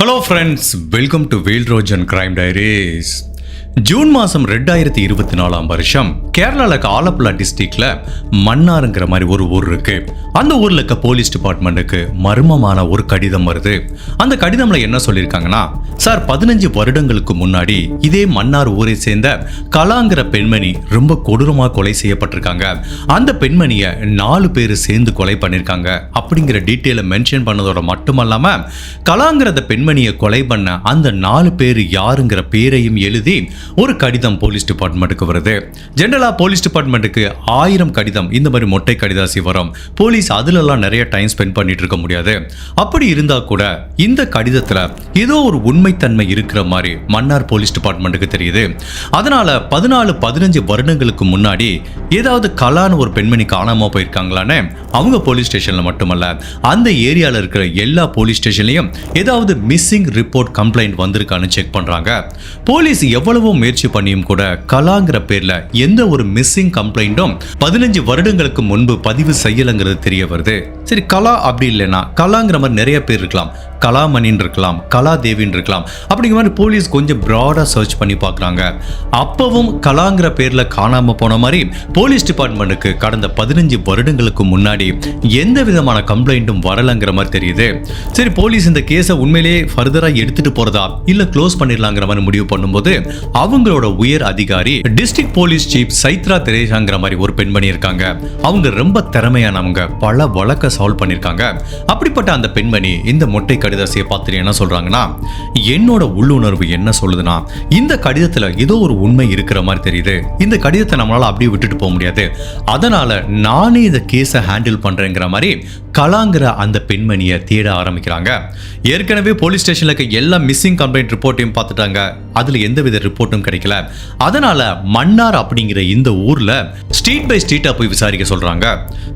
Hello friends, welcome to Vel Rojan crime diaries. June மாதம் 2024 கேரளாவில் ஆலப்புழா டிஸ்ட்ரிக்ட்ல மன்னாருங்கிற மாதிரி ஒரு ஊர் இருக்கு. அந்த ஊர்ல இருக்க போலீஸ் டிபார்ட்மெண்ட்டுக்கு மர்மமான ஒரு கடிதம் வருது. அந்த கடிதம்ல என்ன சொல்லியிருக்காங்கன்னா, சார் 15 வருடங்களுக்கு முன்னாடி இதே மன்னார் ஊரை சேர்ந்த கலாங்கிற பெண்மணி ரொம்ப கொடூரமாக கொலை செய்யப்பட்டிருக்காங்க. அந்த பெண்மணியை 4 பேர் சேர்ந்து கொலை பண்ணியிருக்காங்க அப்படிங்கிற டீட்டெயிலை மென்ஷன் பண்ணதோட மட்டுமல்லாம கலாங்கிற பெண்மணியை கொலை பண்ண அந்த 4 பேர் யாருங்கிற பேரையும் எழுதி ஒரு கடிதம் போலீஸ் டிபார்ட்மெண்ட்டுக்கு வருது. ஜெனரலா போலீஸ் டிபார்ட்மெண்ட்டுக்கு 1000 கடிதம் இந்த மாதிரி மொட்டை கடிதாசி வரும். போலீஸ் அதுலலாம் நிறைய டைம் ஸ்பெண்ட் பண்ணிட்டு இருக்க முடியாது. அப்படி இருந்தா கூட இந்த கடிதத்துல ஏதோ ஒரு உண்மைத்தன்மை இருக்கிற மாதிரி மன்னார் போலீஸ் டிபார்ட்மெண்ட்டுக்கு தெரியுது. அதனால 14-15 வருடங்களுக்கு முன்னாடி ஏதாவது கலான்னு ஒரு பெண்மணி காணாம போயிருக்காங்களான்னு அவங்க போலீஸ் ஸ்டேஷன்ல மட்டுமல்ல அந்த ஏரியால இருக்கிற எல்லா போலீஸ் ஸ்டேஷன்லயும் ஏதாவது மிஸ்ஸிங் ரிப்போர்ட் கம்ப்ளைண்ட் வந்திருக்கான்னு செக் பண்றாங்க. போலீஸ் எவ்வளவோ முயற்சி பண்ணியும் கூட கலாங்கிற பேர்ல எந்த ஒரு மிஸ்ஸிங் கம்ப்ளைண்டும் 15 வருடங்களுக்கு முன்பு பதிவு செய்யலங்கிறது தெரிய வருது. சரி, கலா அப்படி இல்லைன்னா கலாங்கிற மாதிரி நிறைய பேர் இருக்கலாம், கலாமணின்னு இருக்கலாம், கலாதேவின்னு இருக்கலாம். அப்படிங்கிற மாதிரி போலீஸ் கொஞ்சம் ப்ராடா சர்ச் பண்ணி பார்க்குறாங்க. அப்பவும் கலாங்கிற பேர்ல காணாம போன மாதிரி போலீஸ் டிபார்ட்மெண்ட்டுக்கு கடந்த 15 வருடங்களுக்கு முன்னாடி எந்த விதமான கம்ப்ளைண்ட்டும் வரலங்கிற மாதிரி தெரியுது. சரி, போலீஸ் இந்த கேஸை உண்மையிலேயே ஃபர்தரா எடுத்துட்டு போறதா இல்ல க்ளோஸ் பண்ணிடலாங்கிற மாதிரி முடிவு பண்ணும்போது அவங்களோட உயர் அதிகாரி டிஸ்ட்ரிக்ட் போலீஸ் சீஃப் சைத்ரா தெரேசாங்கிற மாதிரி ஒரு பெண்மணி இருக்காங்க. அவங்க ரொம்ப திறமையானவங்க, பல வழக்க சால்வ் பண்ணிருக்காங்க. அப்படிப்பட்ட அந்த பெண்மணி இந்த மொட்டை கடிதாசியை பார்த்துட்டு என்ன சொல்றாங்கன்னா, என்னோட உள்ளுணர்வு என்ன சொல்லுதுன்னா இந்த கடிதத்துல ஏதோ ஒரு உண்மை இருக்கிற மாதிரி தெரியுது. இந்த கடிதத்தை நம்மளால அப்படியே விட்டுட்டு போக முடியாது. அதனால நானே இந்த கேஸை ஹேண்டில் பண்றேங்கிற மாதிரி கலாங்கிற அந்த பெண்மணியை தேட ஆரம்பிக்கிறாங்க. ஏற்கனவே போலீஸ் ஸ்டேஷன்ல இருக்க எல்லா மிஸ்ஸிங் கம்ப்ளைண்ட் ரிப்போர்ட்டையும் பார்த்துட்டாங்க. அதுல எந்தவித ரிப்போர்ட்டும் கிடைக்கல. அதனால மன்னார் அப்படிங்கிற இந்த ஊர்ல ஸ்ட்ரீட் பை ஸ்ட்ரீட்டா போய் விசாரிக்க சொல்றாங்க.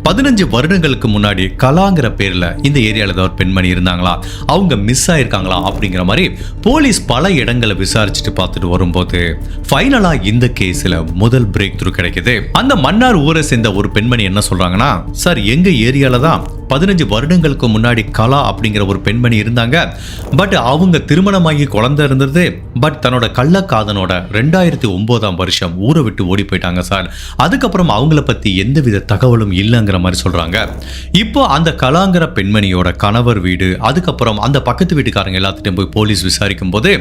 15 வருடங்களுக்கு முன்னாடி கலாங்கிற பேர்ல இந்த ஏரியால ஏதாவது பெண்மணி இருந்தாங்களா, அவங்க மிஸ் ஆயிருக்காங்களா அப்படிங்கிற மாதிரி போலீஸ் பல இடங்களை விசாரிச்சுட்டு பார்த்துட்டு வரும்போது ஃபைனலா இந்த கேஸ்ல முதல் பிரேக் த்ரூ கிடைக்குது. அந்த மன்னார் ஊரை சேர்ந்த ஒரு பெண்மணி என்ன சொல்றாங்கன்னா, சார் எங்க ஏரியால தான் 15 வருடங்களுக்கு முன்னாடி கலா அப்படிங்கிற ஒரு பெண்மணி இருந்தாங்க. பட் அவங்க திருமணமாகி குழந்தை இருந்தது. பட் தன்னோட கள்ளக்காதனோட 2009 ஊரை விட்டு ஓடி போயிட்டாங்க சார். அதுக்கப்புறம் அவங்கள பத்தி எந்தவித தகவலும் இல்லைங்கிற மாதிரி சொல்றாங்க. இப்போ அந்த கலாங்கிற பெண்மணியோட கணவர் வீடு, அதுக்கப்புறம் அந்த பக்கத்து வீட்டுக்காரங்க எல்லாத்திட்டும் போய் போலீஸ் விசாரிக்கும் போது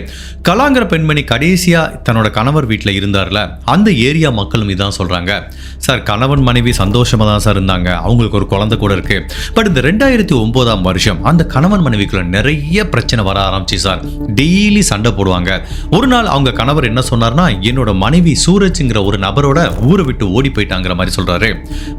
கலாங்கிற பெண்மணி கடைசியா தன்னோட கணவர் வீட்டில் இருந்தார்ல அந்த ஏரியா மக்களும் இதான் சொல்றாங்க, சார் கணவன் மனைவி சந்தோஷமா தான் சார் இருந்தாங்க, அவங்களுக்கு ஒரு குழந்தை கூட இருக்கு. பட் இந்த 2009 அந்த கணவன் மனைவிக்குள்ள நிறைய பிரச்சனை வர ஆரம்பிச்சு சார். டெய்லி சண்டை போடுவாங்க. ஒரு நாள் அவங்க கணவர் என்ன சொன்னார்னா, என்னோட மனைவி சூரஜ்ங்கிற ஒரு நபரோட ஊரை விட்டு ஓடி போயிட்டாங்கிற மாதிரி சொல்றாரு.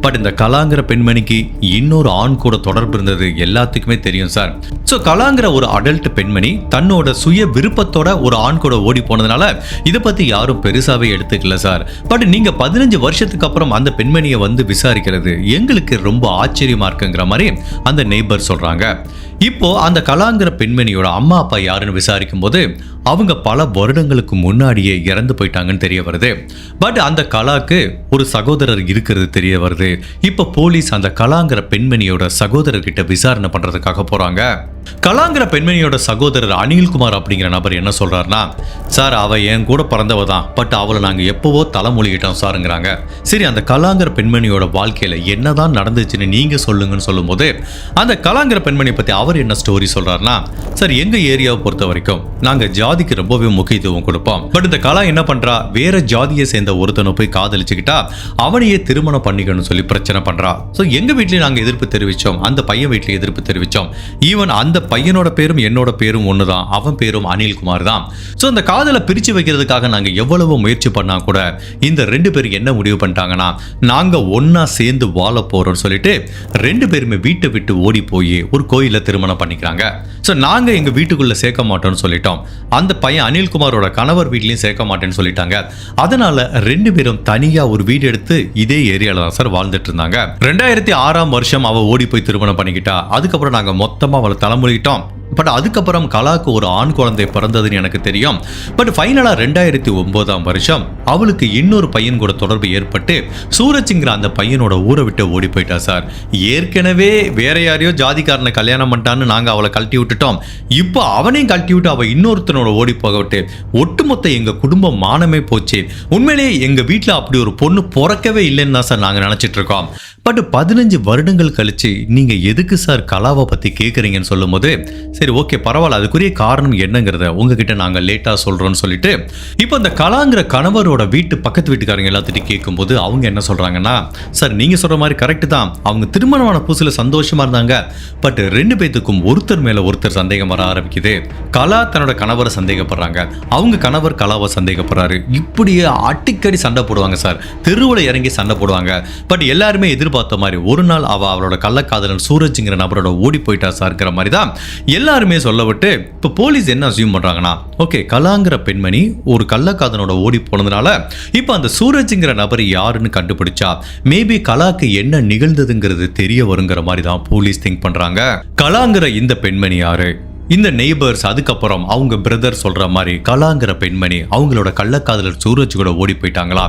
பட் இந்த கலாங்கிற பெண்மணிக்கு இன்னொரு ஆண் கூட தொடர்பு இருந்தது எல்லாத்துக்குமே தெரியும் சார். சோ கலாங்கிற ஒரு அடல்ட் பெண்மணி தன்னோட சுய விருப்பத்தோட ஒரு ஆண் கூட ஓடி போனதுனால இதை பத்தி யாரும் பெருசாவே எடுத்துக்கல சார். பட் நீங்க 15 வருஷத்துக்கு அப்புறம் அந்த பெண்மணியை வந்து விசாரிக்கிறது எங்களுக்கு ரொம்ப ஆச்சரியமா இருக்குங்கிற மாதிரி அந்த நெய்பர் சொல்றாங்க. இப்போ அந்த கலாங்கிற பெண்மணியோட அம்மா அப்பா யாருன்னு விசாரிக்கும் போது அவங்க பல வருடங்களுக்கு முன்னாடியே இறந்து போயிட்டாங்கன்னு தெரிய வருது. பட் அந்த கலாக்கு ஒரு சகோதரர் இருக்கிறது தெரிய வருது. இப்போ போலீஸ் அந்த கலாங்கிற பெண்மணியோட சகோதரர்கிட்ட விசாரணை பண்றதுக்காக போறாங்க. கலாங்கிற பெண்மணியோட சகோதரர் அனில்குமார் அப்படிங்கிற நபர் என்ன சொல்றாருன்னா, சார் அவ என் கூட பிறந்தவ தான், பட் அவளை நாங்க எப்பவோ தலைமொழிகிட்டோம் சாருங்கிறாங்க. சரி, அந்த கலாங்கிற பெண்மணியோட வாழ்க்கையில என்னதான் நடந்துச்சுன்னு நீங்க சொல்லுங்கன்னு சொல்லும்போது அந்த கலாங்கிற பெண்மணி பத்தி அவர் என்ன ஸ்டோரி சொல்றாருன்னா, சார் எங்க ஏரியாவை பொறுத்த வரைக்கும் நாங்க ஜாதிக்கு ரொம்பவே முக்கியத்துவம் கொடுப்போம். பட் இந்த கலா என்ன பண்றா, வேற ஜாதியை சேர்ந்த ஒருத்தனை போய் காதலிச்சுக்கிட்டா அவனையே திருமணம் பண்ணிக்கணும்னு சொல்லி பிரச்சனை பண்றா. ஸோ எங்க வீட்லயும் நாங்க எதிர்ப்பு தெரிவிச்சோம், அந்த பையன் வீட்லயும் எதிர்ப்பு தெரிவிச்சோம். ஈவன் அந்த பையனோட பேரும் என்னோட பேரும் ஒண்ணுதான், அவன் பேரும் அனில்குமார் தான். ஸோ அந்த காதலை பிரிச்சு வைக்கிறதுக்காக நாங்க எவ்வளவோ முயற்சி பண்ணா கூட இந்த 2 பேரும் என்ன முடிவு பண்ணிட்டாங்கன்னா, நாங்க ஒன்னா சேர்ந்து வாழ போறோம்னு சொல்லிட்டு 2 பேருமே வீட்டை விட்டு ஓடி போய் ஒரு கோயில திருமணம் பண்ணிக்கிறாங்க. ஸோ நாங்க எங்க வீட்டுக்குள்ள சேர்க்க மாட்டோம்னு சொல்லிட்டோம். அந்த பையன் அனில்குமாரோட கணவர் வீட்லயும் சேர்க்க மாட்டேன்னு சொல்லிட்டாங்க. அதனால 2 பேரும் தனியா ஒரு வீடு எடுத்து இதே ஏரியால தான் சார் வாழ்ந்துட்டு இருந்தாங்க. 2006 அவ ஓடி போய் திருமணம் பண்ணிக்கிட்டா. அதுக்கப்புறம் நாங்க மொத்தமா அவளை தலைமொழிகிட்டோம். பட் அதுக்கப்புறம் கலாக்கு ஒரு ஆண் குழந்தை பிறந்ததுன்னு எனக்கு தெரியும். பட் ஃபைனலாக 2009ஆம் வருஷம் அவளுக்கு இன்னொரு பையன் கூட தொடர்பு ஏற்பட்டு சூரஜ்ங்கிற அந்த பையனோட ஊரை விட்டு ஓடி போயிட்டா சார். ஏற்கனவே வேற யாரையோ ஜாதிக்காரனை கல்யாணம் பண்ணிட்டான்னு நாங்கள் அவளை கழட்டி விட்டுட்டோம். இப்போ அவனையும் கழட்டி விட்டு அவள் இன்னொருத்தனோட ஓடி போக விட்டு ஒட்டுமொத்த எங்கள் குடும்பம் மானமே போச்சு. உண்மையிலேயே எங்கள் வீட்டில் அப்படி ஒரு பொண்ணு பிறக்கவே இல்லைன்னு தான் சார் நாங்கள் நினச்சிட்டு இருக்கோம். பட் 15 வருடங்கள் கழிச்சு நீங்கள் எதுக்கு சார் கலாவை பற்றி கேட்குறீங்கன்னு சொல்லும் போது, சரி ஓகே பரவாயில்ல, அதுக்குரிய காரணம் என்னங்கிறத உங்ககிட்ட நாங்கள் லேட்டாக சொல்கிறோன்னு சொல்லிட்டு இப்போ இந்த கலாங்கிற கணவரோட பக்கத்து வீட்டுக்காரங்க எல்லாத்திட்டையும் கேட்கும்போது அவங்க என்ன சொல்கிறாங்கன்னா, சார் நீங்கள் சொல்கிற மாதிரி கரெக்டு தான், அவங்க திருமணமான புதுசில் சந்தோஷமாக இருந்தாங்க. பட் 2 பேத்துக்கும் ஒருத்தர் மேலே ஒருத்தர் சந்தேகம் வர ஆரம்பிக்குது. கலா தன்னோட கணவரை சந்தேகப்படுறாங்க, அவங்க கணவர் கலாவை சந்தேகப்படுறாரு. இப்படியே அடிக்கடி சண்டை போடுவாங்க சார், தெருவில் இறங்கி சண்டை போடுவாங்க. பட் எல்லாருமே பார்த்த மாதிரி ஒரு நாள் அவளோட கள்ளக்காதலன் சூரஜ்ங்கிற நபரோட ஓடி போயிட்டா சார்ங்கிற மாதிரி தான் எல்லாருமே சொல்ல விட்டு இப்போ போலீஸ் என்ன அசியூம் பண்றாங்கன்னா, ஓகே கலாங்கிற பெண்மணி ஒரு கள்ளக்காதலனோட ஓடி போனதுனால இப்போ அந்த சூரஜ்ங்கிற நபர் யாருன்னு கண்டுபிடிச்சா மேபி கலாக்கு என்ன நிகழ்ந்ததுங்கிறது தெரிய வருங்கிற மாதிரி தான் போலீஸ் திங்க் பண்றாங்க. கலாங்கிற இந்த பெண்மணி யாரு, இந்த நெய்பர்ஸ், அதுக்கப்புறம் அவங்க பிரதர் சொல்ற மாதிரி கலாங்கிற பெண்மணி அவங்களோட கள்ளக்காதலர் சூரஜ் கூட ஓடி போயிட்டாங்களா,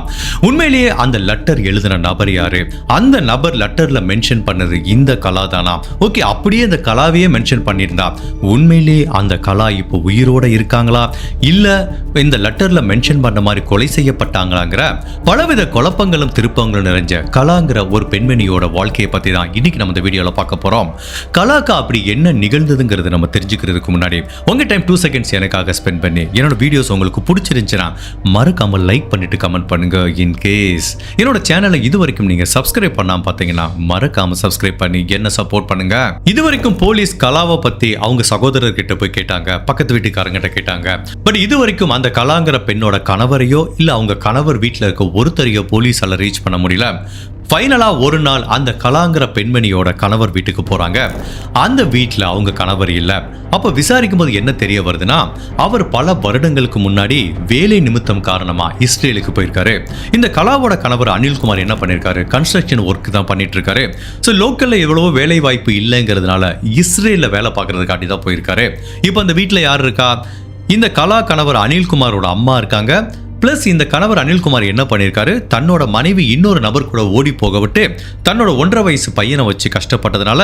உண்மையிலேயே அந்த லெட்டர் எழுதின நபர் யாரு, அந்த நபர் லெட்டர்ல மென்ஷன் பண்ணது இந்த கலா தானா, ஓகே அப்படியே இந்த கலாவையே மென்ஷன் பண்ணியிருந்தா உண்மையிலேயே அந்த கலா இப்போ உயிரோட இருக்காங்களா, இல்ல இந்த லெட்டர்ல மென்ஷன் பண்ண மாதிரி கொலை செய்யப்பட்டாங்களாங்கிற பலவித குழப்பங்களும் திருப்பங்களும் நிறைஞ்ச கலாங்கிற ஒரு பெண்மணியோட வாழ்க்கையை பத்தி தான் இன்னைக்கு நம்ம இந்த வீடியோல பார்க்க போறோம். கலாக்கா அப்படி என்ன நிகழ்ந்ததுங்கிறது நம்ம தெரிஞ்சுக்கிறது முன்னாடி உங்க டைம் 2 செகண்ட்ஸ் எனக்காக ஸ்பெண்ட் பண்ணி என்னோட வீடியோஸ் உங்களுக்கு பிடிச்சிருந்துச்சுன்னா மறக்காம லைக் பண்ணிட்டு கமெண்ட் பண்ணுங்க. இன் கேஸ் என்னோட சேனலை இதுவரைக்கும் நீங்க சப்ஸ்கிரைப் பண்ணாம பாத்தீங்கன்னா மறக்காம சப்ஸ்கிரைப் பண்ணி என்ன சப்போர்ட் பண்ணுங்க. இதுவரைக்கும் போலீஸ் கலாவை பத்தி அவங்க சகோதரர்கிட்ட போய் கேட்டாங்க, பக்கத்து வீட்டுக்காரங்கிட்ட கேட்டாங்க. பட் இதுவரைக்கும் அந்த கலாங்கிற பெண்ணோட கணவரையோ இல்ல அவங்க கணவர் வீட்டில் இருக்க ஒருத்தரையோ போலீஸால ரீச் பண்ண முடியல. ஃபைனலா ஒரு நாள் அந்த கலாங்கிற பெண்மணியோட கணவர் வீட்டுக்கு போறாங்க. அந்த வீட்டில் அவங்க கணவர் இல்லை. அப்ப விசாரிக்கும் போது என்ன தெரிய வருதுன்னா, அவர் பல வருடங்களுக்கு முன்னாடி வேலை நிமித்தம் காரணமா இஸ்ரேலுக்கு போயிருக்காரு. இந்த கலாவோட கணவர் அனில்குமார் என்ன பண்ணிருக்காரு, கன்ஸ்ட்ரக்ஷன் ஒர்க் தான் பண்ணிட்டு இருக்காரு. ஸோ லோக்கல்ல எவ்வளவோ வேலை வாய்ப்பு இல்லைங்கிறதுனால இஸ்ரேல்ல வேலை பார்க்கறதுக்காட்டி தான் போயிருக்காரு. இப்போ அந்த வீட்டில் யார் இருக்கா, இந்த கலா கணவர் அனில்குமாரோட அம்மா இருக்காங்க. பிளஸ் இந்த கணவர் அனில்குமார் என்ன பண்ணியிருக்காரு, தன்னோட மனைவி இன்னொரு நபர் கூட ஓடி போக விட்டு தன்னோட 1.5 வயசு பையனை வச்சு கஷ்டப்பட்டதுனால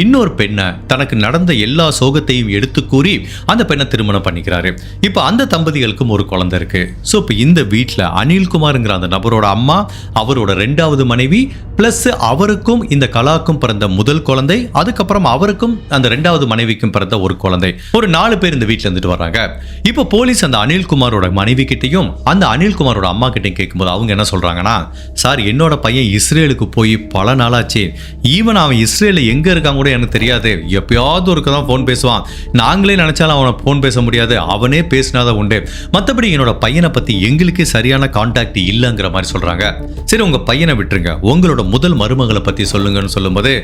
இன்னொரு பெண்ணை தனக்கு நடந்த எல்லா சோகத்தையும் எடுத்து கூறி அந்த பெண்ணை திருமணம் பண்ணிக்கிறாரு. இப்போ அந்த தம்பதிகளுக்கும் ஒரு குழந்தை இருக்கு. ஸோ இப்போ இந்த வீட்டில் அனில்குமார்ங்கிற அந்த நபரோட அம்மா, அவரோட 2வது மனைவி, பிளஸ் அவருக்கும் இந்த கலாக்கும் பிறந்த முதல் குழந்தை, அதுக்கப்புறம் அவருக்கும் அந்த 2வது மனைவிக்கும் பிறந்த ஒரு குழந்தை, ஒரு 4 பேர் இந்த வீட்டில் இருந்துட்டு வர்றாங்க. இப்போ போலீஸ் அந்த அனில்குமாரோட மனைவி கிட்டையும் அந்த அனில்குமாரோட அம்மா கிட்டையும் கேட்கும்போது அவங்க என்ன சொல்றாங்கன்னா, சார் என்னோட பையன் இஸ்ரேலுக்கு போய் பல நாளாச்சு, ஈவன் அவன் இஸ்ரேலில் எங்க இருக்காங்க கூட எனக்கு தெரியாது, எப்பயாவது ஒருக்க தான் ஃபோன் பேசுவான், நாங்களே நினைச்சாலும் அவனை ஃபோன் பேச முடியாது, அவனே பேசினாதான் உண்டு, மற்றபடி என்னோட பையனை பத்தி எங்களுக்கே சரியான கான்டாக்ட் இல்லைங்கிற மாதிரி சொல்றாங்க. சரி உங்க பையனை விட்டுருங்க, உங்களோட முதல் மருமகளை பத்தி சொல்லுங்கன்னு சொல்லும்போது,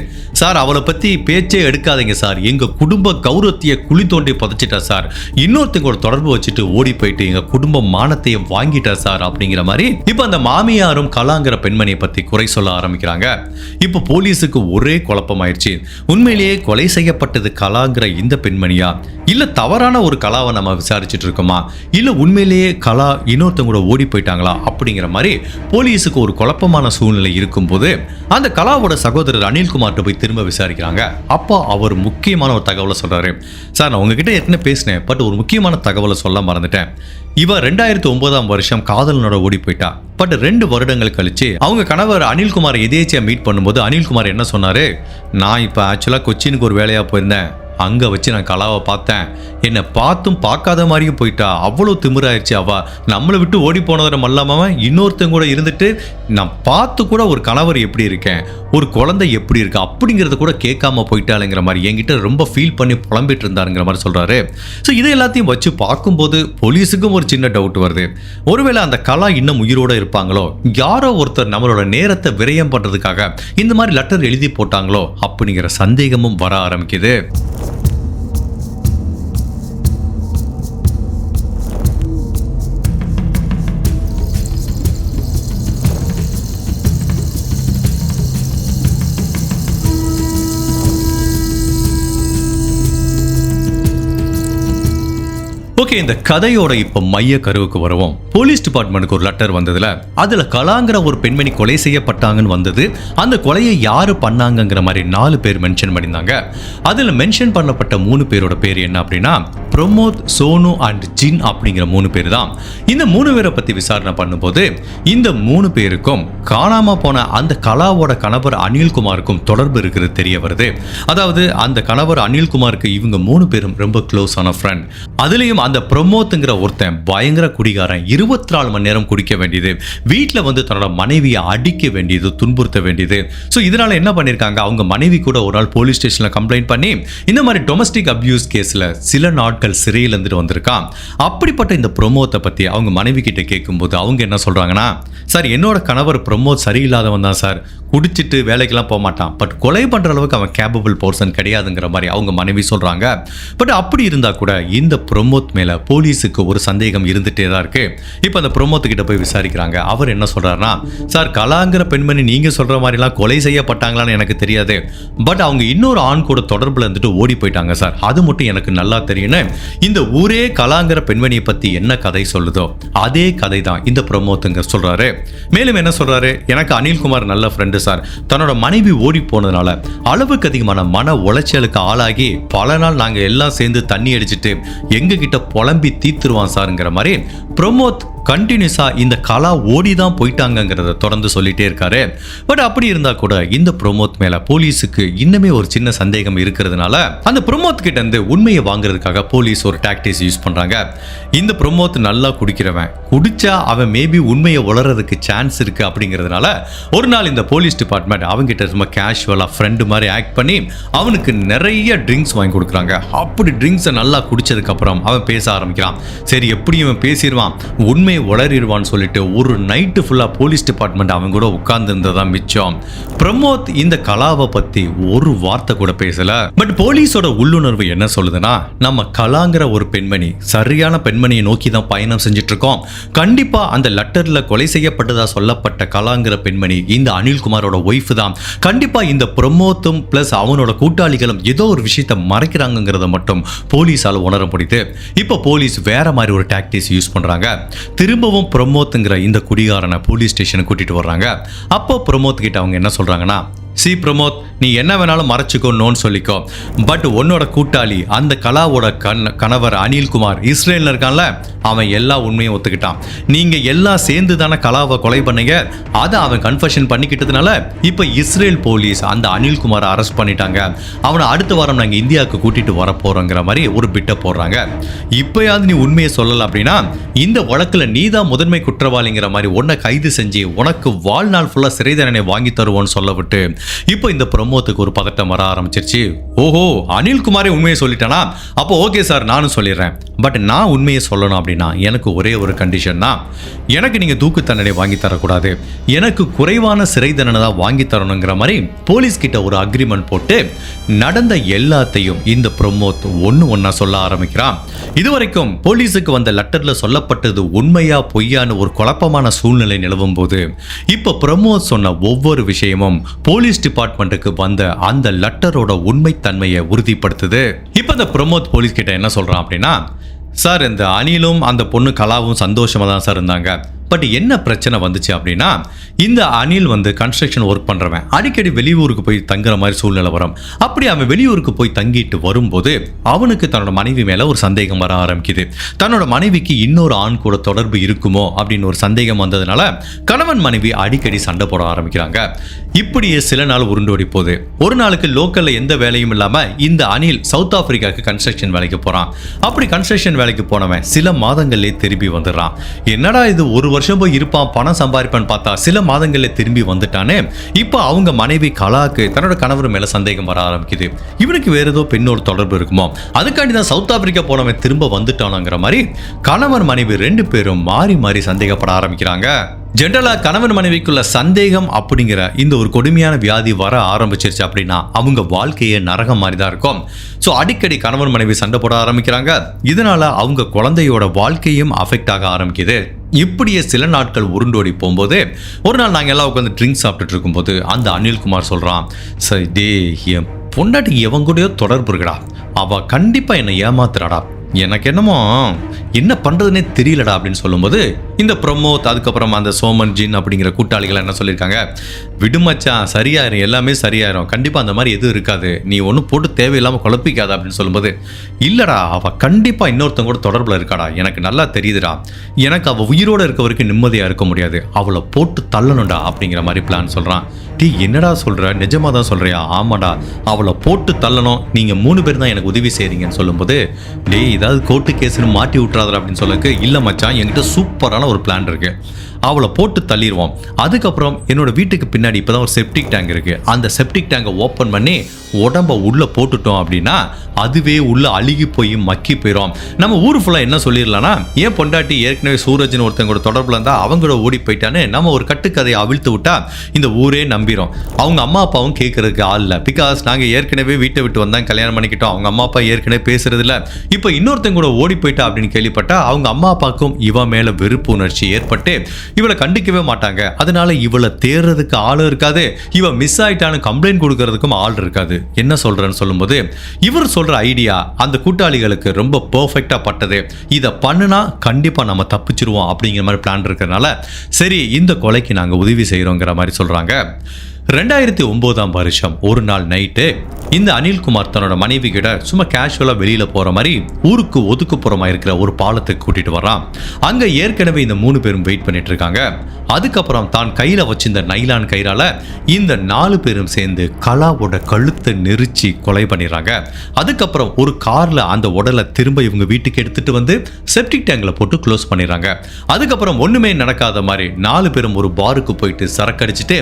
சார் அவளை பத்தி பேச்சே எடுக்காதீங்க சார், எங்க குடும்ப கௌரவத்தைய குழி தோண்டி புதைச்சிட்டா சார், இன்னொருத்தங்க தொடர்பு வச்சுட்டு ஓடி போயிட்டு எங்க குடும்ப மானத்தையும் வாங்கிட்டா சார் அப்படிங்கிற மாதிரி இப்ப அந்த மாமியாரும் கலாங்கிற பெண்மணியை பத்தி குறை சொல்ல ஆரம்பிக்கிறாங்க. இப்ப போலீஸுக்கு ஒரே குழப்பமாயிருச்சு, உண்மையிலேயே கொலை செய்யப்பட்டது கலாங்கிற இந்த பெண்மணியா, இல்ல தவறான ஒரு கலாவை நம்ம விசாரிச்சுட்டு இருக்கோமா, இல்ல உண்மையிலேயே கலா இன்னொருத்தங்க கூட ஓடி போயிட்டாங்களா அப்படிங்கிற மாதிரி போலீஸுக்கு ஒரு குழப்பமான சூழ்நிலை இருக்கும்போது அந்த கலாவோட சகோதரர் அனில்குமார்ட்ட போய் திரும்ப விசாரிக்கிறாங்க. அப்போ அவர் முக்கியமான ஒரு தகவலை சொல்றாரு. சார் நான் உங்ககிட்ட ஏற்கனவே பேசினேன், பட் ஒரு முக்கியமான தகவலை சொல்ல மறந்துட்டேன். இவ 2009ஆம் வருஷம் காதலனோட ஓடி போயிட்டா. பட் 2 வருடங்கள் கழிச்சு அவங்க கணவர் அனில்குமார் எதேச்சியா மீட் பண்ணும்போது அனில்குமார் என்ன சொன்னாரு, நான் இப்ப ஆக்சுவலா கொச்சினுக்கு ஒரு வேலையா போயிருந்தேன், அங்கே வச்சு நான் கலாவை பார்த்தேன், என்னை பார்த்தும் பார்க்காத மாதிரியும் போயிட்டா, அவ்வளோ திமிராயிருச்சு அவ, நம்மளை விட்டு ஓடி போனதை மல்லாம இன்னொருத்தங்க கூட இருந்துட்டு நான் பார்த்து கூட ஒரு கணவர் எப்படி இருக்கேன், ஒரு குழந்தை எப்படி இருக்கு அப்படிங்கிறத கூட கேட்காம போயிட்டாளுங்கிற மாதிரி என்கிட்ட ரொம்ப ஃபீல் பண்ணி புலம்பிட்டு இருந்தாருங்கிற மாதிரி சொல்றாரு. ஸோ இதை எல்லாத்தையும் வச்சு பார்க்கும்போது போலீஸுக்கும் ஒரு சின்ன டவுட் வருது, ஒருவேளை அந்த கலா இன்னும் உயிரோட இருப்பாங்களோ, யாரோ ஒருத்தர் நம்மளோட நேரத்தை விரயம் பண்றதுக்காக இந்த மாதிரி லெட்டர் எழுதி போட்டாங்களோ அப்படிங்கிற சந்தேகமும் வர ஆரம்பிக்குது. ஓகே, இந்த கதையோட இப்ப மைய கருவுக்கு வருவோம். போலீஸ் டிபார்ட்மெண்ட்டுக்கு ஒரு லெட்டர் வந்ததுல அதுல கலாங்கிற ஒரு பெண்மணி கொலை செய்யப்பட்டாங்கன்னு வந்தது. அந்த கொலையை யாரு பண்ணாங்கிற மாதிரி 4 பேர் மென்ஷன் பண்ணியிருந்தாங்க. அதுல மென்ஷன் பண்ணப்பட்ட 3 பேரோட பேர் என்ன அப்படின்னா பிரமோத், சோனு அண்ட் ஜின் அப்படிங்கிற 3 பேர் தான். இந்த 3 பேரை பத்தி விசாரணை பண்ணும்போது இந்த 3 பேருக்கும் காணாம போன அந்த கலாவோட கணவர் அனில்குமாருக்கும் தொடர்பு இருக்கிறது தெரிய வருது. அதாவது அந்த கணவர் அனில்குமாருக்கு இவங்க 3 பேரும் ரொம்ப க்ளோஸ் ஆன ஃப்ரெண்ட். அதுலயும் அந்த பிரமோத்ங்கிற ஒருத்தன் பயங்கர குடிகாரன். 24 மணி நேரம் குடிக்க வேண்டியது, வீட்டில் வந்து தன்னோட மனைவியை அடிக்க வேண்டியது, துன்புறுத்த வேண்டியது. ஸோ இதனால என்ன பண்ணியிருக்காங்க, அவங்க மனைவி கூட ஒரு நாள் போலீஸ் ஸ்டேஷனில் கம்ப்ளைண்ட் பண்ணி இந்த மாதிரி டொமஸ்டிக் அபியூஸ் கேஸில் சில நாட்கள் சிறையில் இருந்துட்டு வந்திருக்கான். அப்படிப்பட்ட இந்த பிரமோத்தை பற்றி அவங்க மனைவி கிட்ட கேட்கும்போது அவங்க என்ன சொல்றாங்கன்னா, சார் என்னோட கணவர் பிரமோத் சரியில்லாதவன் தான் சார், குடிச்சிட்டு வேலைக்கெல்லாம் போக மாட்டான், பட் கொலை பண்ற அளவுக்கு அவன் கேப்பபிள் பர்சன் கிடையாதுங்கிற மாதிரி அவங்க மனைவி சொல்றாங்க. பட் அப்படி இருந்தா கூட இந்த பிரமோத் மேல போலீஸுக்கு ஒரு சந்தேகம் இருந்துட்டே தான் இருக்கு. இப்போ அந்த பிரமோத் கிட்ட போய் விசாரிக்கிறாங்க. அவர் என்ன சொல்றாருன்னா, சார் கலாங்கிற பெண்மணி நீங்க சொல்ற மாதிரிலாம் கொலை செய்யப்பட்டாங்களான்னு எனக்கு தெரியாது, பட் அவங்க இன்னொரு ஆண் கூட தொடர்புல இருந்துட்டு ஓடி போயிட்டாங்க சார், அது மட்டும் எனக்கு நல்லா தெரியும். இந்த ஊரே கலாங்கிற பெண்மணியை பத்தி என்ன கதை சொல்லுதோ அதே கதை தான் இந்த பிரமோத்துங்க சொல்றாரு. மேலும் என்ன சொல்றாரு, எனக்கு அனில்குமார் நல்ல ஃப்ரெண்டு சார், தன்னோட மனைவி ஓடி போனதுனால அளவுக்கு அதிகமான மன உளைச்சலுக்கு ஆளாகி பல நாள் நாங்க எல்லாம் சேர்ந்து தண்ணி அடிச்சுட்டு எங்க கிட்ட புலம்பி தீத்துருவான் சார்ங்கிற மாதிரி பிரமோத் கண்டினியூஸா இந்த கலா ஓடி தான் போயிட்டாங்கிறத தொடர்ந்து சொல்லிட்டே இருக்காரு. பட் அப்படி இருந்தா கூட இந்த பிரமோத் மேல போலீஸுக்கு இன்னுமே ஒரு சின்ன சந்தேகம் இருக்கிறதுனால அந்த பிரமோத் கிட்ட இருந்து உண்மையை வாங்குறதுக்காக போலீஸ் ஒரு டாக்டிக்ஸ் யூஸ் பண்றாங்க. இந்த பிரமோத் நல்லா குடிக்கிறவன், குடிச்சா அவன் மேபி உண்மையை உளறதுக்கு சான்ஸ் இருக்கு அப்படிங்கிறதுனால ஒரு நாள் இந்த போலீஸ் டிபார்ட்மெண்ட் அவங்கிட்ட ரொம்ப கேஷுவலா ஃப்ரெண்டு மாதிரி ஆக்ட் பண்ணி அவனுக்கு நிறைய ட்ரிங்க்ஸ் வாங்கி கொடுக்குறாங்க. அப்படி ட்ரிங்க்ஸை நல்லா குடிச்சதுக்கு அப்புறம் அவன் பேச ஆரம்பிக்கிறான். சரி எப்படி இவன் பேசிடுவான், உண்மை உளறிடுவான்னு சொல்லிட்டு ஒரு நைட்டு ஃபுல்லா போலீஸ் டிபார்ட்மெண்ட் அவங்க கூட உட்கார்ந்து இருந்ததா மிச்சம். பிரமோத் இந்த கலாவை பத்தி ஒரு வார்த்தை கூட பேசல. பட் போலீஸோட உள்ளுணர்வு என்ன சொல்லுதுன்னா, நம்ம கலாங்கிற ஒரு பெண்மணி சரியான பெண்மணியை நோக்கி தான் பயணம் செஞ்சுட்டு இருக்கோம். கண்டிப்பா அந்த லெட்டர்ல கொலை செய்யப்பட்டதா சொல்லப்பட்ட கலாங்கிற பெண்மணி இந்த அனில்குமாரோட ஒய்ஃப் தான். கண்டிப்பா இந்த பிரமோத்தும் பிளஸ் அவனோட கூட்டாளிகளும் ஏதோ ஒரு விஷயத்தை மறைக்கிறாங்கிறத மட்டும் போலீஸால உணர முடியுது. இப்போ போலீஸ் வேற மாதிரி ஒரு டாக்டிக்ஸ் யூஸ் பண்றாங்க. திரும்பவும் பிரமோத்ங்கிற இந்த குடிகாரனை போலீஸ் ஸ்டேஷனுக்கு கூட்டிட்டு வர்றாங்க. அப்போ பிரமோத் கிட்ட அவங்க என்ன சொல்றாங்கன்னா, சி பிரமோத், நீ என்ன வேணாலும் மறைச்சிக்கோன்னு சொல்லிக்கோ, பட் உன்னோட கூட்டாளி அந்த கலாவோட கணவர் அனில்குமார் இஸ்ரேல்ல இருக்கான்ல, அவன் எல்லா உண்மையும் ஒத்துக்கிட்டான். நீங்க எல்லாம் சேர்ந்து தானே கலாவை கொலை பண்ணீங்க, அதை அவன் கன்ஃபெஷன் பண்ணிக்கிட்டதுனால இப்போ இஸ்ரேல் போலீஸ் அந்த அனில்குமாரை அரெஸ்ட் பண்ணிட்டாங்க. அவனை அடுத்த வாரம் நாங்கள் இந்தியாவுக்கு கூட்டிட்டு வர போறோங்கிற மாதிரி ஒரு பிட்டை போடுறாங்க. இப்பயாவது நீ உண்மையை சொல்லல அப்படின்னா இந்த வழக்குல நீ தான் முதன்மை குற்றவாளிங்கிற மாதிரி உன்னை கைது செஞ்சு உனக்கு வாழ்நாள் ஃபுல்லா சிறை தண்டனை வாங்கி தருவோன்னு சொல்ல விட்டு இப்போ இந்த பிரமோத்துக்கு ஒரு பதட்டம் வர ஆரம்பிச்சிருச்சு. ஓஹோ, அனில்குமாரே உண்மையை சொல்லிட்டானா, அப்போ ஓகே சார் நானும் சொல்லிடுறேன், பட் நான் உண்மையை சொல்லணும் அப்படின்னா எனக்கு ஒரே ஒரு கண்டிஷன் தான், எனக்கு நீங்க தூக்கு தண்டனை வாங்கி தரக்கூடாது, எனக்கு குறைவான சிறை தண்டனை தான் வாங்கி தரணுங்கிற மாதிரி போலீஸ் கிட்ட ஒரு அக்ரிமெண்ட் போட்டு நடந்த எல்லாத்தையும் இந்த பிரமோத் ஒன்னா சொல்ல ஆரம்பிக்கிறான். இதுவரைக்கும் போலீஸுக்கு வந்த லெட்டர்ல சொல்லப்பட்டது உண்மையா பொய்யான்னு ஒரு குழப்பமான சூழ்நிலை நிலவும் போது இப்ப பிரமோத் சொன்ன ஒவ்வொரு விஷயமும் போலீஸ் டிபார்ட்மெண்ட்டுக்கு வந்த அந்த லெட்டரோட உண்மைத்தன்மையை உறுதிப்படுத்துது. இப்ப இந்த பிரமோத் போலீஸ் கிட்ட என்ன சொல்றான் அப்படின்னா, சார் இந்த அனிலும் அந்த பொண்ணு கலாவும் சந்தோஷமா தான் சார் இருந்தாங்க, பட் என்ன பிரச்சனை வந்துச்சு அப்படின்னா இந்த அனில் வந்து கன்ஸ்ட்ரக்ஷன் ஒர்க் பண்றவன், அடிக்கடி வெளியூருக்கு போய் தங்குற மாதிரி சூழ்நிலை வரும். அப்படி அவன் வெளியூருக்கு போய் தங்கிட்டு வரும்போது அவனுக்கு தன்னோட மனைவி மேல ஒரு சந்தேகம் வர ஆரம்பிக்குது. தன்னோட மனைவிக்கு இன்னொரு ஆண் கூட தொடர்பு இருக்குமோ அப்படின்னு ஒரு சந்தேகம் வந்ததுனால கணவன் மனைவி அடிக்கடி சண்டை போட ஆரம்பிக்கிறாங்க. இப்படியே சில நாள் உருண்டோடி போகுது. ஒரு நாளுக்கு லோக்கல்ல எந்த வேலையும் இல்லாம இந்த அனில் சவுத் ஆப்பிரிக்காவுக்கு கன்ஸ்ட்ரக்ஷன் வேலைக்கு போறான். அப்படி கன்ஸ்ட்ரக்ஷன் வேலைக்கு போனவன் சில மாதங்கள்லேயே திரும்பி வந்துடுறான். என்னடா இது, ஒரு வருஷம் போய் இருப்பான், பணம் சம்பாதிப்பான்னு பார்த்தா சில மாதங்கள்ல திரும்பி வந்துட்டானே. இப்போ அவங்க மனைவி கலாக்கு தன்னோட கணவர் மேல சந்தேகம் வர ஆரம்பிக்குது. இவனுக்கு வேற ஏதோ பெண்ணோட தொடர்பு இருக்குமோ, அதுக்காண்டி தான் சவுத் ஆப்பிரிக்கா போனவன் திரும்ப வந்துட்டானுங்கிற மாதிரி கணவன் மனைவி 2 பேரும் மாறி மாறி சந்தேகப்பட ஆரம்பிக்கிறாங்க. ஜென்ரலா கணவன் மனைவிக்குள்ள சந்தேகம் அப்படிங்கிற இந்த ஒரு கொடுமையான வியாதி வர ஆரம்பிச்சிருச்சு அப்படின்னா அவங்க வாழ்க்கையே நரகம் மாதிரி தான் இருக்கும். ஸோ அடிக்கடி கணவன் மனைவி சண்டை போட ஆரம்பிக்கிறாங்க. இதனால அவங்க குழந்தையோட வாழ்க்கையும் அஃபெக்ட் ஆக ஆரம்பிக்குது. இப்படியே சில நாட்கள் உருண்டோடி போகும்போது ஒரு நாள் நாங்கள் எல்லாம் உட்காந்து ட்ரிங்க்ஸ் சாப்பிட்டுட்டு இருக்கும்போது அந்த அனில்குமார் சொல்றான், சரி டே என் பொண்டாட்டி எவன் கூடயோ தொடர்பு இருக்குடா, அவ கண்டிப்பா என்னை ஏமாத்துறாடா, எனக்கு என்னமோ என்ன பண்றதுன்னே தெரியலடா அப்படின்னு சொல்லும்போது இந்த பிரமோத் அதுக்கப்புறம் அந்த சோமன் ஜின் அப்படிங்கிற கூட்டாளிகள் என்ன சொல்லியிருக்காங்க, விடுமச்சான் சரியாயிரும், எல்லாமே சரியாயிரும், கண்டிப்பா அந்த மாதிரி எதுவும் இருக்காது, நீ ஒன்றும் போட்டு தேவையில்லாம குழப்பிக்காத அப்படின்னு சொல்லும்போது, இல்லடா அவ கண்டிப்பா இன்னொருத்தங்க கூட தொடர்புல இருக்காடா, எனக்கு நல்லா தெரியுதுடா, எனக்கு அவ உயிரோட இருக்க வரைக்கும் நிம்மதியா இருக்க முடியாது, அவளை போட்டு தள்ளணும்டா அப்படிங்கிற மாதிரி பிளான் சொல்றான். டீ என்னடா சொல்ற, நிஜமா தான் சொல்றியா? ஆமாடா அவளை போட்டு தள்ளணும், நீங்க 3 பேர் தான் எனக்கு உதவி செய்றீங்கன்னு சொல்லும்போது, டேய் ஏதாவது கோர்ட்டு கேஸ்னு மாட்டி விட்டுறாதா அப்படின்னு சொல்லுக்கு, இல்ல மச்சான் என்கிட்ட சூப்பரான ஒரு பிளான் இருக்கு, அவளை போட்டு தள்ளிடுவோம், அதுக்கப்புறம் என்னோட வீட்டுக்கு பின்னாடி இப்போதான் ஒரு செப்டிக் டேங்க் இருக்கு, அந்த செப்டிக் டேங்கை ஓப்பன் பண்ணி உடம்ப உள்ள போட்டுட்டோம் அப்படின்னா அதுவே உள்ள அழுகி போய் மக்கி போயிடும். நம்ம ஊர் ஃபுல்லாக என்ன சொல்லிடலாம்னா, ஏன் பொண்டாட்டி ஏற்கனவே சூரஜ்னு ஒருத்தங்க தொடர்பில் இருந்தால் அவங்களோட ஓடி போயிட்டான்னு நம்ம ஒரு கட்டுக்கதையை அவிழ்த்து விட்டா இந்த ஊரே நம்பிடும். அவங்க அம்மா அப்பாவும் கேட்கறதுக்கு ஆள் இல்லை, பிகாஸ் நாங்கள் ஏற்கனவே வீட்டை விட்டு வந்தாங்க, கல்யாணம் பண்ணிக்கிட்டோம், அவங்க அம்மா அப்பா ஏற்கனவே பேசுறது இல்லை, இப்போ இன்னொருத்தங்க கூட ஓடி போயிட்டா அப்படின்னு கேள்விப்பட்டா அவங்க அம்மா அப்பாவுக்கும் இவ மேலே வெறுப்பு உணர்ச்சி ஏற்பட்டு இவளை கண்டிக்கவே மாட்டாங்க. அதனால இவளை தேடுறதுக்கு ஆள் இருக்காது, இவ மிஸ் ஆயிட்டான்னு கம்ப்ளைண்ட் கொடுக்கறதுக்கும் ஆள் இருக்காது. என்ன சொல்றேன்னு சொல்லும்போது, இவர் சொல்ற ஐடியா அந்த கூட்டாளிகளுக்கு ரொம்ப பெர்ஃபெக்ட்டா பட்டது, இதை பண்ணுனா கண்டிப்பா நம்ம தப்பிச்சிருவோம் அப்படிங்கிற மாதிரி பிளான் இருக்கிறதுனால சரி இந்த கொலைக்கு நாங்க உதவி செய்யறோங்கிற மாதிரி சொல்றாங்க. 2009ஆம் வருஷம் ஒரு நாள் நைட்டு இந்த அனில்குமார் தன்னோட மனைவி கிட்ட சும்மா கேஷுவலா வெளியில போற மாதிரி ஊருக்கு ஒதுக்குப்புறமா இருக்கிற ஒரு பாலத்துக்கு கூட்டிட்டு வரான். அங்க ஏற்கனவே இந்த 3 பேரும் வெயிட் பண்ணிட்டு இருக்காங்க. அதுக்கப்புறம் தான் கையில வச்சிருந்த நைலான் கயிறால இந்த 4 பேரும் சேர்ந்து கலாவோட கழுத்தை நெரிச்சு கொலை பண்ணிடுறாங்க. அதுக்கப்புறம் ஒரு கார்ல அந்த உடலை திரும்ப இவங்க வீட்டுக்கு எடுத்துட்டு வந்து செப்டிக் டேங்க்ல போட்டு க்ளோஸ் பண்ணிடுறாங்க. அதுக்கப்புறம் ஒண்ணுமே நடக்காத மாதிரி 4 பேரும் ஒரு பாருக்கு போயிட்டு சரக்கு அடிச்சுட்டு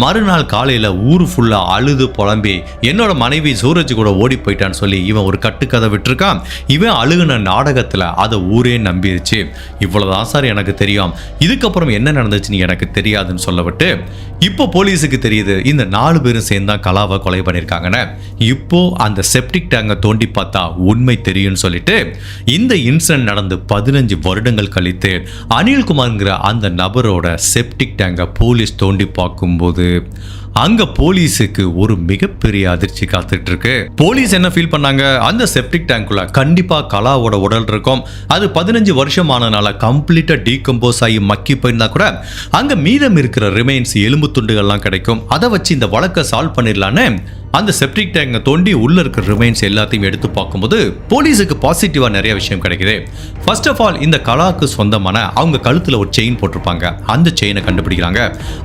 மறுநாள் காலையில ஊரு ஃபுல்லா அழுது புலம்பி என்னோட மனைவி சூரஜ் கூட ஓடி போயிட்டான்னு சொல்லி இவன் ஒரு கட்டுக்கதை விட்டுருக்கான். இவன் அழுகுன நாடகத்துல அதை ஊரே நம்பிருச்சு. இவ்வளவுதான் சார் எனக்கு தெரியும், இதுக்கப்புறம் என்ன நடந்துச்சுன்னு எனக்கு தெரியாதுன்னு சொல்லவிட்டு இப்போ போலீஸுக்கு தெரியுது இந்த 4 பேரும் சேர்ந்தா கலாவை கொலை பண்ணியிருக்காங்கன்னு. இப்போ அந்த செப்டிக் டேங்கை தோண்டி பார்த்தா உண்மை தெரியும்னு சொல்லிட்டு இந்த இன்சிடென்ட் நடந்து 15 வருடங்கள் கழித்து அனில்குமார்ங்கிற அந்த நபரோட செப்டிக் டேங்கை போலீஸ் தோண்டி பார்க்கும்போது அங்க போலீஸுக்கு ஒரு மிகப்பெரிய அதிர்ச்சி காத்துட்டு இருக்கு. போலீஸ் என்ன ஃபீல் பண்ணாங்க, அந்த செப்டிக் டேங்க்குள்ள கண்டிப்பா கலாவோட உடல் இருக்கும், அது 15 வருஷம் ஆனதுனால கம்ப்ளீட்டா டீகம்போஸ் ஆகி மக்கி போயிருந்தா கூட அங்க மீதம் இருக்கிற ரிமைன்ஸ் எலும்பு துண்டுகள்லாம் கிடைக்கும், அதை வச்சு இந்த வழக்கை சால்வ் பண்ணிடலான்னு அந்த செப்டிக் டேங்கை தோண்டி உள்ள இருக்கிற ரிமைன்ஸ் எல்லாத்தையும் எடுத்து பார்க்கும்போது போலீஸுக்கு பாசிட்டிவா நிறைய விஷயம் கிடைக்குது. ஃபர்ஸ்ட் ஆஃப் ஆல் இந்த கலாக்கு சொந்தமான அவங்க கழுத்துல ஒரு செயின் போட்டிருப்பாங்க, அந்த செயினை கண்டுபிடிக்கிறாங்க.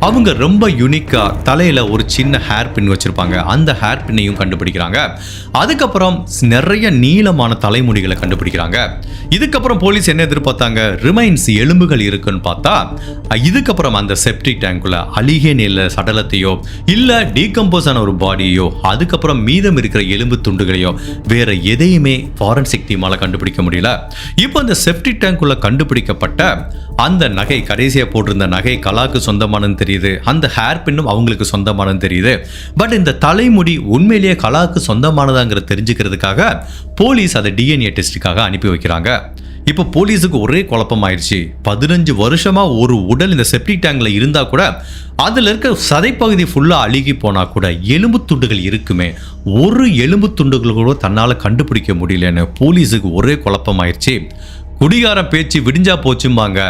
அவங்க ரொம்ப யூனிக்கா தலையில ஒரு சின்ன ஹேர் பின் வச்சிருப்பாங்க, அந்த ஹேர் பின்னையும் கண்டுபிடிக்கிறாங்க. அதுக்கப்புறம் நிறைய நீளமான தலைமுடிகளை கண்டுபிடிக்கிறாங்க. இதுக்கப்புறம் போலீஸ் என்ன எதிர்பார்த்தாங்க, ரிமைன்ஸ் எலும்புகள் இருக்குன்னு பார்த்தா இதுக்கப்புறம் அந்த செப்டிக் டேங்க்குள்ள அழுகிய நில சடலத்தையோ இல்ல டீகம்போஸ் ஆன ஒரு பாடியோ அதுக்கப்புறம் மீதம் இருக்கிற எலும்பு துண்டுகளையோ வேற எதையுமே ஃபாரன்சிக் டீமால கண்டுபிடிக்க முடியல. இப்போ அந்த செப்டிக் டேங்க்குள்ள கண்டுபிடிக்கப்பட்ட அந்த நகை, கடைசியா போட்டிருந்த நகை கலாக்கு சொந்தமானது தெரியுது, அந்த ஹேர் பின்னும் அவங்களுக்கு சொந்தமானது தெரியுது. பட் இந்த தலைமுடி உண்மையிலேயே கலாக்கு சொந்தமானதாங்கிற தெரிஞ்சுக்கிறதுக்காக போலீஸ் அதை டிஎன்ஏ டெஸ்டுக்காக அனுப்பி வைக்கிறாங்க. இப்போ போலீஸுக்கு ஒரே குழப்பம் ஆயிடுச்சு. 15 வருஷமா ஒரு உடல் இந்த செப்டிக் டேங்க்ல இருந்தா கூட அதுல இருக்க சதைப்பகுதி ஃபுல்லா அழுகி போனா கூட எலும்பு துண்டுகள் இருக்குமே, ஒரு எலும்பு துண்டுகள் கூட தன்னால கண்டுபிடிக்க முடியலன்னு போலீஸுக்கு ஒரே குழப்பம் ஆயிடுச்சு. குடிகாரன் பேச்சு விடிஞ்சா போச்சும்பாங்க.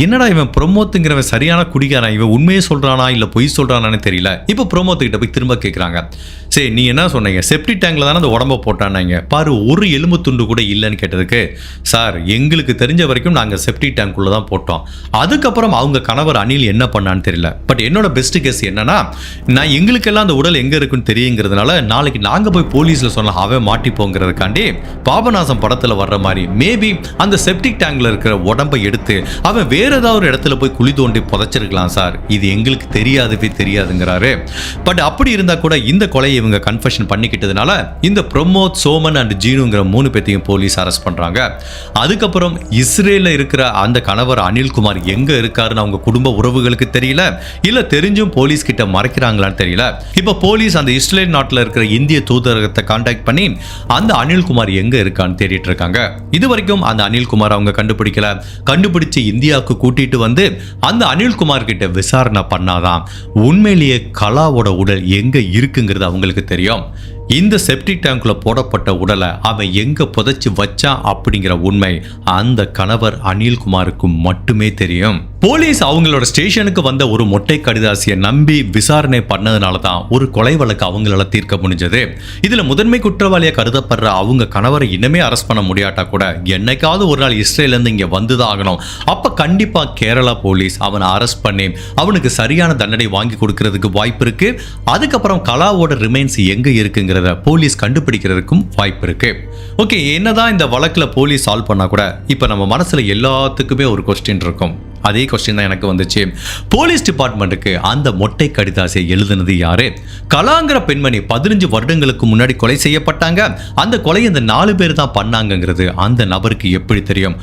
என்னடா இவன் பிரமோத்துங்கிறவன் சரியான குடிகாரன், இவன் உண்மையே சொல்றானா இல்ல பொய் சொல்றானான்னு தெரியல. இப்போ பிரமோத்து கிட்ட போய் திரும்ப கேட்குறாங்க, சரி நீ என்ன சொன்னீங்க, செப்டிக் டேங்க்ல தானே அந்த உடம்ப போட்டானாங்க, பாரு ஒரு எலும்பு துண்டு கூட இல்லைன்னு கேட்டதுக்கு, சார் எங்களுக்கு தெரிஞ்ச வரைக்கும் நாங்கள் செப்டிக் டேங்க்குள்ள தான் போட்டோம், அதுக்கப்புறம் அவங்க கணவர் அனில் என்ன பண்ணான்னு தெரியல, பட் என்னோட பெஸ்ட் கெஸ் என்னன்னா நான் எங்களுக்கெல்லாம் அந்த உடல் எங்க இருக்குன்னு தெரியுங்கிறதுனால நாளைக்கு நாங்க போய் போலீஸ்ல சொன்னா அவன் மாட்டிப்போங்கிறதுக்காண்டி பாபநாசம் படத்துல வர்ற மாதிரி மேபி அந்த செப்டிக் டேங்க்ல இருக்கிற உடம்பை எடுத்து அவன் வேற ஏதாவது ஒரு இடத்துல போய் குழி தோண்டி புதைச்சிருக்கலாம் சார், இது எங்களுக்கு தெரியாதுங்கிறாரு. பட் அப்படி இருந்தா கூட இந்த கொலையை இவங்க கன்ஃபெஷன் பண்ணிக்கிட்டதுனால இந்த பிரமோத், சோமன் அண்ட் ஜீனுங்கிற 3 பேத்தையும் போலீஸ் அரெஸ்ட் பண்றாங்க. அதுக்கப்புறம் இஸ்ரேல்ல இருக்கிற அந்த கணவர் அனில்குமார் எங்க இருக்காருன்னு அவங்க குடும்ப உறவுகளுக்கு தெரியல, இல்ல தெரிஞ்சும் போலீஸ் கிட்ட மறைக்கிறாங்களான்னு தெரியல. இப்ப போலீஸ் அந்த இஸ்ரேல் நாட்டில் இருக்கிற இந்திய தூதரகத்தை கான்டாக்ட் பண்ணி அந்த அனில்குமார் எங்க இருக்கான்னு தேடிட்டு இருக்காங்க. இது வரைக்கும் அந்த அனில்குமார் அவங்க கண்டுபிடிக்கல. கண்டுபிடிச்சு இந்தியாவுக்கு கூட்டிட்டு வந்து அந்த அனில்குமார் கிட்ட விசாரணை பண்ணாதான் உண்மையிலேயே கலாவோட உடல் எங்க இருக்குங்கிறது அவங்களுக்கு தெரியும். இந்த செப்டிக் டேங்க்ல போடப்பட்ட உடலை அவன் எங்க புதைச்சு வச்சான் அப்படிங்கிற உண்மை அந்த கணவர் அனில்குமாருக்கு மட்டுமே தெரியும். போலீஸ் அவங்களோட ஸ்டேஷனுக்கு வந்த ஒரு மொட்டை கடிதாசியை நம்பி விசாரணை பண்ணதுனால தான் ஒரு கொலை வழக்கு அவங்களால தீர்க்க முடிஞ்சது. இதுல முதன்மை குற்றவாளியா கருதப்படுற அவங்க கணவரை இனிமே அரெஸ்ட் பண்ண முடியாட்டா கூட என்னைக்காவது ஒரு நாள் இஸ்ரேல இருந்து இங்க வந்துதான் ஆகணும். அப்ப கண்டிப்பா கேரளா போலீஸ் அவனை அரெஸ்ட் பண்ணி அவனுக்கு சரியான தண்டனை வாங்கி கொடுக்கறதுக்கு வாய்ப்பு இருக்கு. அதுக்கப்புறம் கலாவோட ரிமைன்ஸ் எங்க இருக்குங்கிறத போலீஸ் கண்டுபிடிக்கிறதுக்கும் வாய்ப்பு இருக்கு. ஓகே, என்னதான் இந்த வழக்குல போலீஸ் சால்வ் பண்ணா கூட இப்ப நம்ம மனசுல எல்லாத்துக்குமே ஒரு கொஸ்டின் இருக்கும். அதே கொஸ்டின் தான் எனக்கு வந்துச்சு. போலீஸ் டிபார்ட்மெண்ட்டுக்கு அந்த மொட்டை கடிதாசியை எழுதுனது யாரு? கலாங்கிற பெண்மணி 15 வருடங்களுக்கு முன்னாடி கொலை செய்யப்பட்டாங்க. அந்த கொலை இந்த 4 பேர் தான் பண்ணாங்கிறது அந்த நபருக்கு எப்படி தெரியும்?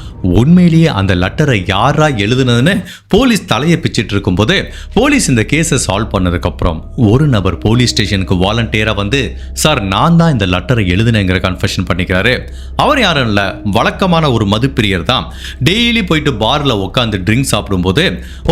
உண்மையிலேயே அந்த லெட்டரை யாரா எழுதுனதுன்னு போலீஸ் தலையை பிச்சிட்டு இருக்கும்போது போலீஸ் இந்த கேஸை சால்வ் பண்ணதுக்கு அப்புறம் ஒரு நபர் போலீஸ் ஸ்டேஷனுக்கு வாலண்டியரா வந்து, சார் நான் தான் இந்த லெட்டரை எழுதுனேங்கிற கன்ஃபெஷன் பண்ணிக்கிறாரு. அவர் யாரும் இல்ல, வழக்கமான ஒரு மதுப்பிரியர் தான். டெய்லி போயிட்டு பார்ல உட்காந்து ட்ரிங்க்ஸ் சாப்பிடும்போது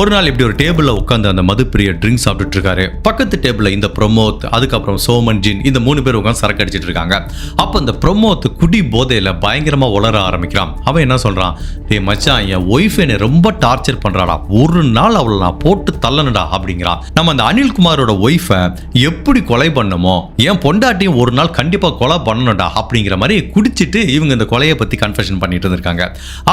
ஒரு நாள் இப்படி ஒரு டேபிள்ல உட்காந்து அந்த மதுப்பிரியர் ட்ரிங்க்ஸ் சாப்பிட்டுட்டு இருக்காரு. பக்கத்து டேபிள்ல இந்த பிரமோத், அதுக்கப்புறம் சோமன் ஜின், இந்த 3 பேர் உட்காந்து சரக்கு அடிச்சிட்டு இருக்காங்க. அப்ப இந்த பிரமோத் குடி போதையில பயங்கரமா உளர ஆரம்பிக்கிறான். அவன் என்ன சொல்றான், டேய் மச்சான், என் ஒய்ஃப் என்னை ரொம்ப டார்ச்சர் பண்றாடா, ஒரு நாள் அவளை நான் போட்டு தள்ளணுடா அப்படிங்கிறான். நம்ம அந்த அனில்குமாரோட ஒய்ஃபை எப்படி கொலை பண்ணமோ என் பொண்டாட்டியும் ஒரு நாள் கண்டிப்பா கொலை பண்ணணும்டா அப்படிங்கிற மாதிரி குடிச்சிட்டு இவங்க இந்த கொலையை பத்தி கன்ஃபெஷன் பண்ணிட்டு இருந்திருக்காங்க.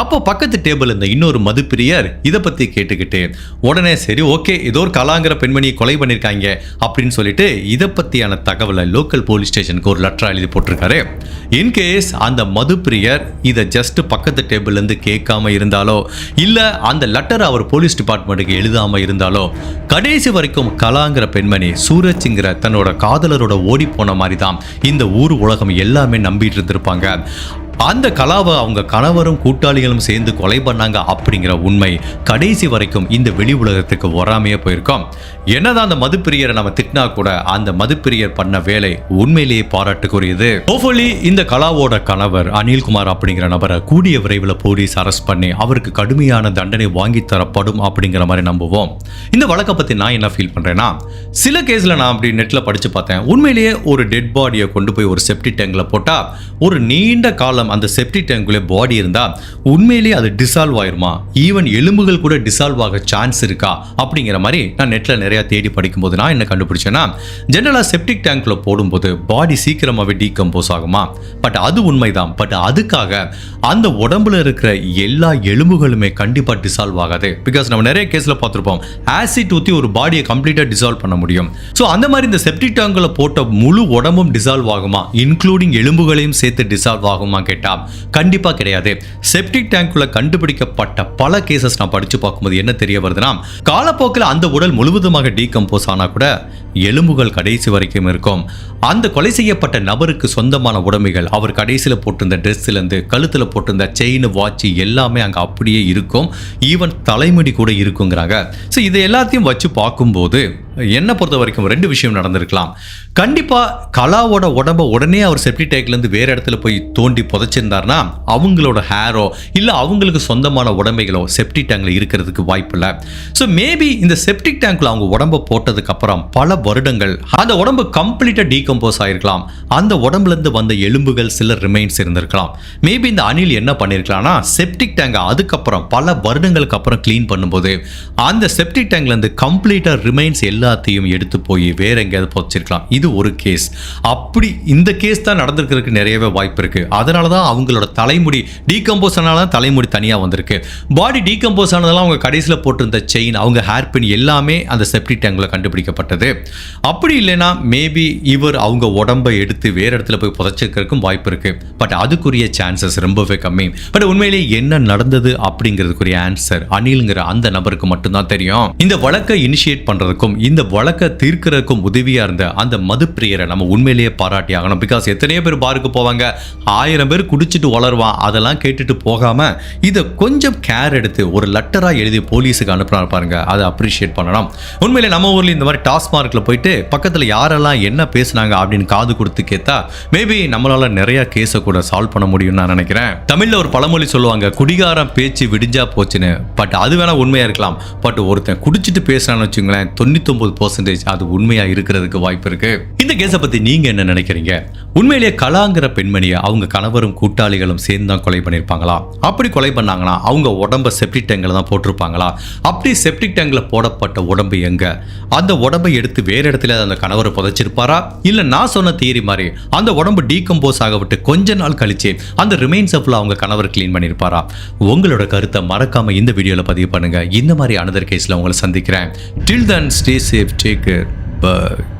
அப்போ பக்கத்து டேபிள் இந்த இன்னொரு மதுப்பிரியர் இதை பத்தி கேட்டுக்கிட்டு உடனே சரி ஓகே, ஏதோ ஒரு கலாங்கிற பெண்மணியை கொலை பண்ணிருக்காங்க அப்படின்னு சொல்லிட்டு இதை பத்தியான தகவலை லோக்கல் போலீஸ் ஸ்டேஷனுக்கு ஒரு லெட்டர் எழுதி போட்டிருக்காரு. இன்கேஸ் அந்த மதுப்பிரியர் இதை ஜஸ்ட் பக்கத்து டேபிள்ல இருந்து கேட்காம இருந்தாலோ இல்ல அந்த லெட்டர் அவர் போலீஸ் டிபார்ட்மெண்ட்டுக்கு எழுதாம இருந்தாலோ கடைசி வரைக்கும் கலாங்கிற பெண்மணி சூரஜ்ங்கிற தன்னோட காதலரோட ஓடி போன மாதிரி தான் இந்த ஊர் உலகம் எல்லாமே நம்பிட்டு இருந்திருப்பாங்க. அந்த கலாவை அவங்க கணவரும் கூட்டாளிகளும் சேர்ந்து கொலை பண்ணாங்க அப்படிங்கிற உண்மை கடைசி வரைக்கும் இந்த வெளி உலகத்துக்கு வராமையே போயிருக்கோம். என்னதான் அந்த மதுப்பிரியரை நம்ம திட்டினா கூட அந்த மதுப்பிரியர் பண்ண வேலை உண்மையிலேயே பாராட்டுக்குரியது. ஹோப்ஃபுல்லி இந்த கலாவோட கணவர் அனில்குமார் அப்படிங்கிற நபரை கூடிய விரைவில் போலீஸ் அரெஸ்ட் பண்ணி அவருக்கு கடுமையான தண்டனை வாங்கி தரப்படும் அப்படிங்கிற மாதிரி நம்புவோம். இந்த வழக்கை பத்தி நான் என்ன ஃபீல் பண்றேன்னா, சில கேஸ்ல நான் அப்படி நெட்ல படிச்சு பார்த்தேன். உண்மையிலேயே ஒரு டெட் பாடியை கொண்டு போய் ஒரு செப்டிக் டேங்க்ல போட்டா ஒரு நீண்ட காலம் அந்த செப்டிக் டேங்க்குள்ளே பாடி இருந்தா உண்மையிலேயே அது டிசால்வ் ஆயிருமா, ஈவன் எலும்புகள் கூட டிசால்வ் ஆக சான்ஸ் இருக்கா அப்படிங்கிற மாதிரி நான் நெட்ல நிறைய தேடி படிக்கும்போது நான் என்ன கண்டுபிடிச்சேன்னா, ஜெனரலா செப்டிக் டேங்க்ல போடும்போது பாடி சீக்கிரமாவே டீகம்போஸ் ஆகுமா. பட் அது உண்மைதான். பட் அதுக்காக அந்த உடம்புல இருக்கிற எல்லா எலும்புகளுமே கண்டிப்பா டிசால்வ் ஆகாது. பிகாஸ் நம்ம நிறைய கேஸ்ல பார்த்திருப்போம், ஆசிட் ஊத்தி ஒரு பாடியை கம்ப்ளீட்டா டிசால்வ் பண்ண முடியும். ஸோ அந்த மாதிரி இந்த செப்டிக் டேங்க்ல போட்ட முழு உடம்பும் டிசால்வ் ஆகுமா, இன்க்ளூடிங் எலும்புகளையும் சேர்த்து டிசால்வ் ஆகுமா கேட்டா கண்டிப்பா கிடையாது. செப்டிக் டேங்க்குள்ள கண்டுபிடிக்கப்பட்ட பல கேசஸ் நான் படிச்சு பார்க்கும்போது என்ன தெரிய வருதுன்னா, காலப்போக்கில் அந்த உடல் முழுவதுமாக டீகம்போஸ் ஆனா கூட எலும்புகள் கடைசி வரைக்கும் இருக்கும். அந்த கொலை செய்யப்பட்ட நபருக்கு சொந்தமான உடைமைகள், அவர் கடைசியில் போட்டிருந்த ட்ரெஸ்ல இருந்து கழுத்துல போட்டிருந்த செயின், வாட்ச் எல்லாமே அங்க அப்படியே இருக்கும். ஈவன் தலைமுடி கூட இருக்குங்கிறாங்க. ஸோ இதை எல்லாத்தையும் வச்சு பார்க்கும்போது என்ன பொறுத்த வரைக்கும் 2 விஷயம் நடந்திருக்கலாம். கண்டிப்பா கலாவோட உடம்ப உடனே அவர் செப்டிக் டேங்க்லேருந்து வேற இடத்துல போய் தோண்டி புதைச்சிருந்தாருன்னா அவங்களோட ஹேரோ இல்லை அவங்களுக்கு சொந்தமான உடம்பைகளோ செப்டிக் டேங்க்ல இருக்கிறதுக்கு வாய்ப்பு இல்லை. ஸோ மேபி இந்த செப்டிக் டேங்க்ல அவங்க உடம்ப போட்டதுக்கு அப்புறம் பல வருடங்கள் அந்த உடம்பு கம்ப்ளீட்டாக டீகம்போஸ் ஆயிருக்கலாம். அந்த உடம்புலேருந்து வந்த எலும்புகள் சில ரிமைன்ஸ் இருந்திருக்கலாம். மேபி இந்த அனில் என்ன பண்ணியிருக்கலாம்னா, செப்டிக் டேங்கை அதுக்கப்புறம் பல வருடங்களுக்கு அப்புறம் கிளீன் பண்ணும்போது அந்த செப்டிக் டேங்க்லேருந்து கம்ப்ளீட்டாக ரிமைன்ஸ் எல்லாத்தையும் எடுத்து போய் வேற எங்கேயாவது புதைச்சிருக்கலாம். இது ஒரு கேஸ். அப்படி இந்த கேஸ் தான் நடந்திருக்கிறதுக்கு நிறையவே வாய்ப்பு இருக்கு. அதனால தான் அவங்களோட தலைமுடி டீகம்போஸ் ஆனால தான் தலைமுடி தனியாக வந்திருக்கு. பாடி டீகம்போஸ் ஆனதெல்லாம் அவங்க கடைசியில் போட்டிருந்த செயின், அவங்க ஹேர் பின் எல்லாமே அந்த செப்டிக் டேங்க்ல கண்டுபிடிக்கப்பட்டது. அப்படி இல்லைன்னா மேபி இவர் அவங்க உடம்பை எடுத்து வேற இடத்துல போய் புதைச்சிருக்கிறதுக்கும் வாய்ப்பு இருக்கு. பட் அதுக்குரிய சான்சஸ் ரொம்பவே கம்மி. பட் உண்மையிலேயே என்ன நடந்தது அப்படிங்கிறதுக்குரிய ஆன்சர் அனில்ங்கிற அந்த நபருக்கு மட்டும்தான் தெரியும். இந்த வழக்கை இனிஷியேட் பண்றதுக்கும் இந்த வழக்கை தீர்க்கிறதுக்கும் உதவியா இருந்த அந்த மதுப்பிரியரை நம்ம உண்மையிலேயே பாராட்டி ஆகணும். பிகாஸ் எத்தனையோ பேர் பாருக்கு போவாங்க, 1000 பேர் குடிச்சிட்டு வளருவான், அதெல்லாம் கேட்டுட்டு போகாம இதை கொஞ்சம் கேர் எடுத்து ஒரு லெட்டரா எழுதி போலீஸுக்கு அனுப்புறாரு பாருங்க, அதை அப்ரிஷியேட் பண்ணணும். உண்மையிலே நம்ம ஊர்ல இந்த மாதிரி டாஸ்மார்க்ல போயிட்டு பக்கத்துல யாரெல்லாம் என்ன பேசுனாங்க அப்படின்னு காது கொடுத்து கேட்டா மேபி நம்மளால நிறைய கேஸை கூட சால்வ் பண்ண முடியும்னு நான் நினைக்கிறேன். தமிழ்ல ஒரு பழமொழி சொல்லுவாங்க, குடிகாரம் பேச்சு விடிஞ்சா போச்சுன்னு. பட் அது வேணா உண்மையா இருக்கலாம். பட் ஒருத்தன் குடிச்சிட்டு பேசுறான்னு வச்சுங்களேன், 99% அது உண்மையா இருக்கிறதுக்கு வாய்ப்பு இருக்கு. இந்த கேஸை பத்தி நீங்க என்ன நினைக்கிறீங்க? உண்மையிலேயே கலாங்கிற பெண்மணியை அவங்க கணவரும் கூட்டாளிகளும் சேர்ந்து தான் கொலை பண்ணிருப்பாங்களா? அப்படி கொலை பண்ணாங்கன்னா அவங்க உடம்ப செப்டிக் டேங்க்ல தான் போட்டிருப்பாங்களா? அப்படி செப்டிக் டேங்க்ல போடப்பட்ட உடம்பு எங்க? அந்த உடம்பை எடுத்து வேற இடத்துல அந்த கணவரை புதைச்சிருப்பாரா? இல்ல நான் சொன்ன தியரி மாதிரி அந்த உடம்பு டீகம்போஸ் ஆக விட்டு கொஞ்ச நாள் கழிச்சு அந்த ரிமைன்ஸ் அவங்க கணவர் கிளீன் பண்ணிருப்பாரா? உங்களோட கருத்தை மறக்காம இந்த வீடியோல பதிவு பண்ணுங்க. இந்த மாதிரி அனதர் கேஸ்ல உங்களை சந்திக்கிறேன். Till then, stay safe, take care, bye.